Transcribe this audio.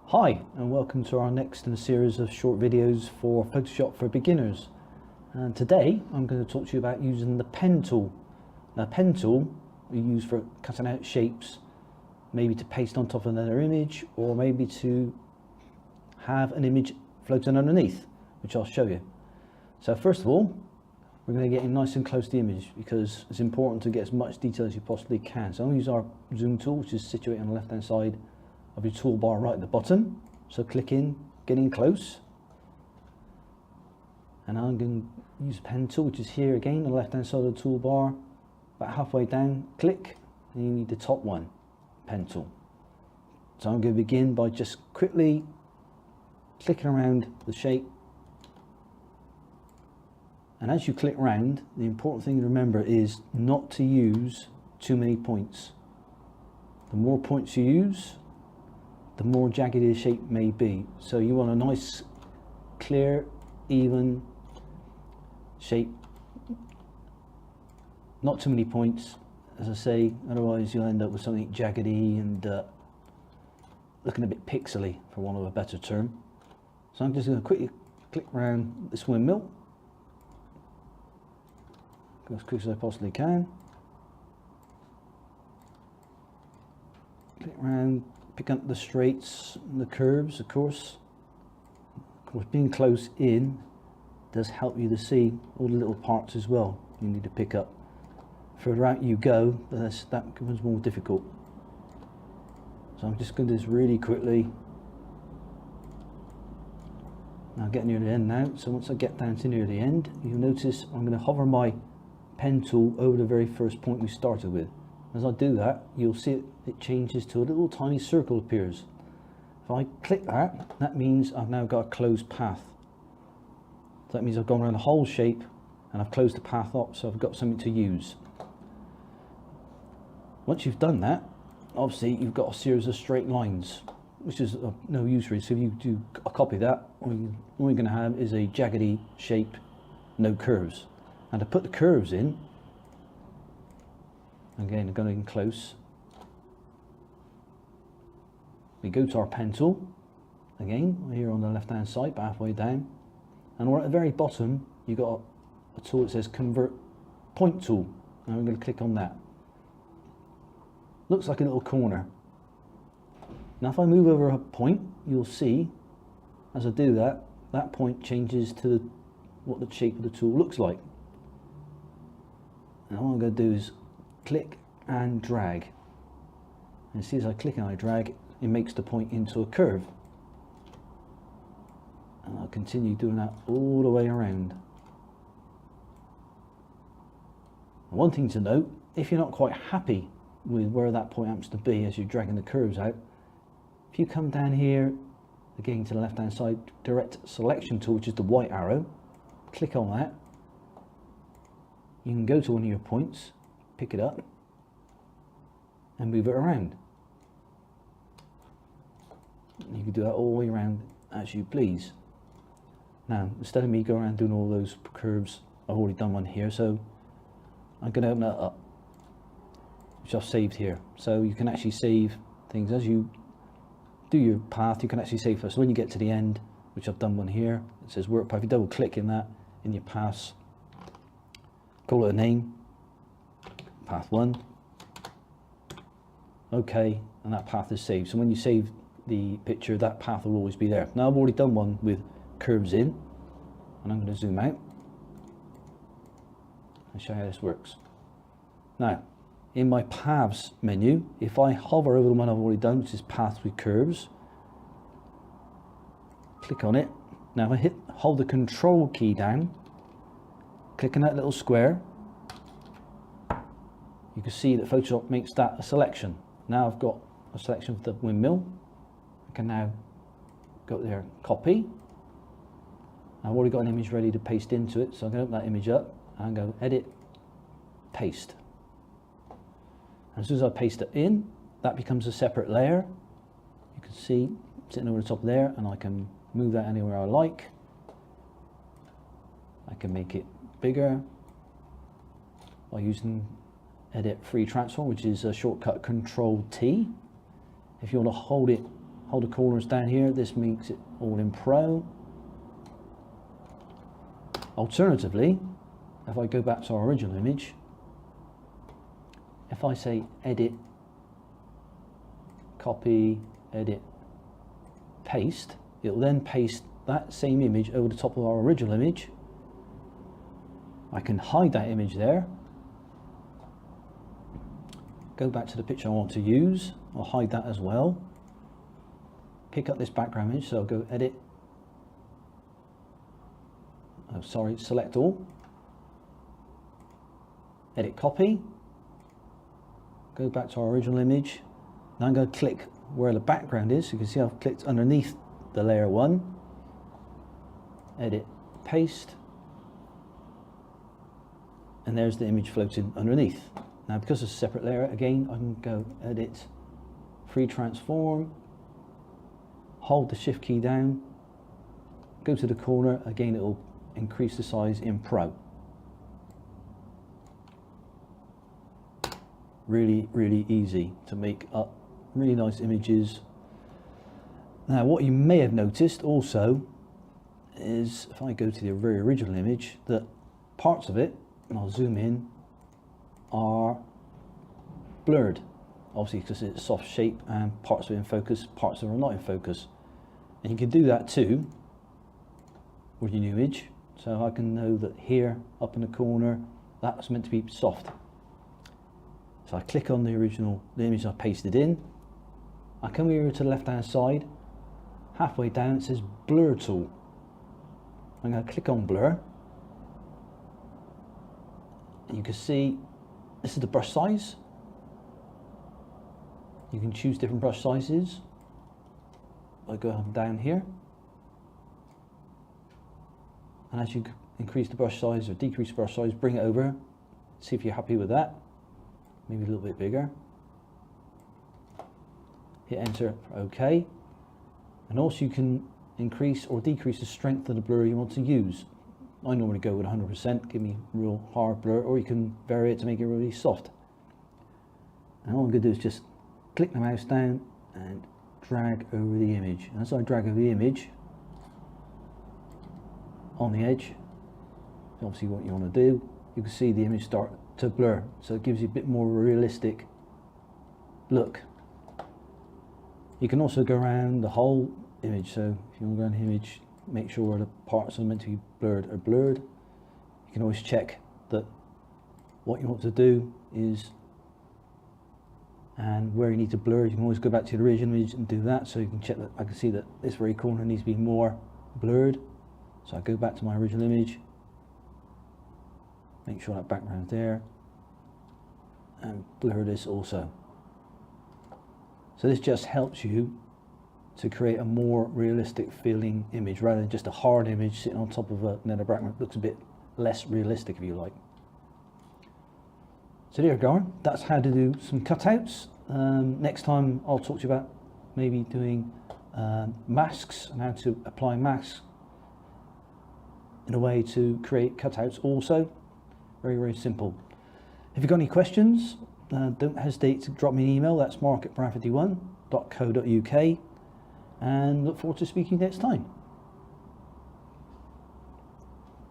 Hi and welcome to our next in a series of short videos for Photoshop for beginners. And today I'm going to talk to you about using the pen tool. Now, pen tool we use for cutting out shapes, maybe to paste on top of another image, or maybe to have an image floating underneath, which I'll show you. So first of all, we're going to get in nice and close to the image because it's important to get as much detail as you possibly can. So I'm going to use our zoom tool, which is situated on the left hand side of your toolbar right at the bottom. So click in, get in close, and I'm going to use the pen tool, which is here again on the left hand side of the toolbar, about halfway down. Click, and you need the top one, pen tool. So I'm going to begin by just quickly clicking around the shape, and as you click around, the important thing to remember is not to use too many points. The more points you use, the more jagged the shape may be. So you want a nice, clear, even shape. Not too many points, as I say, otherwise you'll end up with something jaggedy and looking a bit pixely, for want of a better term. So I'm just going to quickly click around this windmill, go as quick as I possibly can. Click around, pick up the straights and the curves, of course. Of course, being close in does help you to see all the little parts as well you need to pick up. Further out you go, that becomes more difficult. So I'm just going to do this really quickly. Now getting near the end now, so once I get down to near the end, you'll notice I'm going to hover my pen tool over the very first point we started with. As I do that, you'll see it changes to a little tiny circle appears. If I click that, that means I've now got a closed path. So that means I've gone around the whole shape and I've closed the path up, so I've got something to use. Once you've done that, obviously you've got a series of straight lines, which is of no use really. So if you do a copy of that, all you're going to have is a jaggedy shape, no curves. And to put the curves in, again, I'm going in close. We go to our pen tool, again, here on the left hand side, halfway down. And we're at the very bottom, you've got a tool that says Convert Point Tool. And I'm going to click on that. Looks like a little corner. Now if I move over a point, you'll see, as I do that, that point changes to what the shape of the tool looks like. And all I'm going to do is click and drag, and see, as I click and I drag, it makes the point into a curve, and I'll continue doing that all the way around. One thing to note, if you're not quite happy with where that point happens to be as you're dragging the curves out, if you come down here again to the left hand side, direct selection tool, which is the white arrow, click on that, you can go to one of your points, pick it up and move it around. You can do that all the way around as you please. Now, instead of me going around doing all those curves, I've already done one here, so I'm going to open that up, which I've saved here. So you can actually save things as you do your path. You can actually save first. So when you get to the end, which I've done one here, it says work path. If you double click in that, in your paths, call it a name, path 1, okay, and that path is saved. So when you save the picture, that path will always be there. Now I've already done one with curves in, and I'm going to zoom out and show you how this works. Now in my paths menu, if I hover over the one I've already done, which is path with curves, click on it. Now if I hold the control key down, click on that little square, you can see that Photoshop makes that a selection. Now I've got a selection of the windmill. I can now go there and copy. I've already got an image ready to paste into it, so I'm going to open that image up and go edit, paste. And as soon as I paste it in, that becomes a separate layer. You can see sitting over the top there, and I can move that anywhere I like. I can make it bigger by using Edit Free Transform, which is a shortcut Control T. If you want to hold hold the corners down here. This makes it all in Pro. Alternatively, if I go back to our original image, if I say edit, copy, edit, paste, it will then paste that same image over the top of our original image. I can hide that image there, go back to the picture I want to use, I'll hide that as well, pick up this background image, so I'll go edit, select all, edit copy, go back to our original image. Now I'm going to click where the background is. You can see I've clicked underneath the layer 1, edit, paste, and there's the image floating underneath. Now because it's a separate layer, again I can go edit, free transform, hold the shift key down, go to the corner, again it will increase the size in Pro. Really easy to make up really nice images. Now what you may have noticed also is if I go to the very original image, that parts of it, and I'll zoom in, are blurred, obviously because it's soft shape and parts are in focus, parts are not in focus. And you can do that too with your new image. So I can know that here up in the corner that's meant to be soft. So I click on the original, the image I pasted in. I come here to the left hand side, halfway down it says blur tool. I'm going to click on blur. And you can see this is the brush size. You can choose different brush sizes. I go down here. And as you increase the brush size or decrease the brush size, bring it over, see if you're happy with that. Maybe a little bit bigger. Hit enter for OK. And also you can increase or decrease the strength of the blur you want to use. I normally go with 100%, give me real hard blur, or you can vary it to make it really soft. And all I'm going to do is just click the mouse down and drag over the image. And as I drag over the image on the edge, obviously what you want to do, you can see the image start to blur, so it gives you a bit more realistic look. You can also go around the whole image, so if you want to go around the image, make sure the parts that are meant to be blurred are blurred. You can always check that what you want to do is, and where you need to blur, you can always go back to the original image and do that, so you can check that. I can see that this very corner needs to be more blurred, so I go back to my original image, make sure that background there, and blur this also. So this just helps you to create a more realistic feeling image rather than just a hard image sitting on top of another background. It looks a bit less realistic if you like. So there you go, that's how to do some cutouts. Next time I'll talk to you about maybe doing masks and how to apply masks in a way to create cutouts also. Very simple. If you've got any questions, don't hesitate to drop me an email. That's mark@brand51.co.uk, and look forward to speaking next time.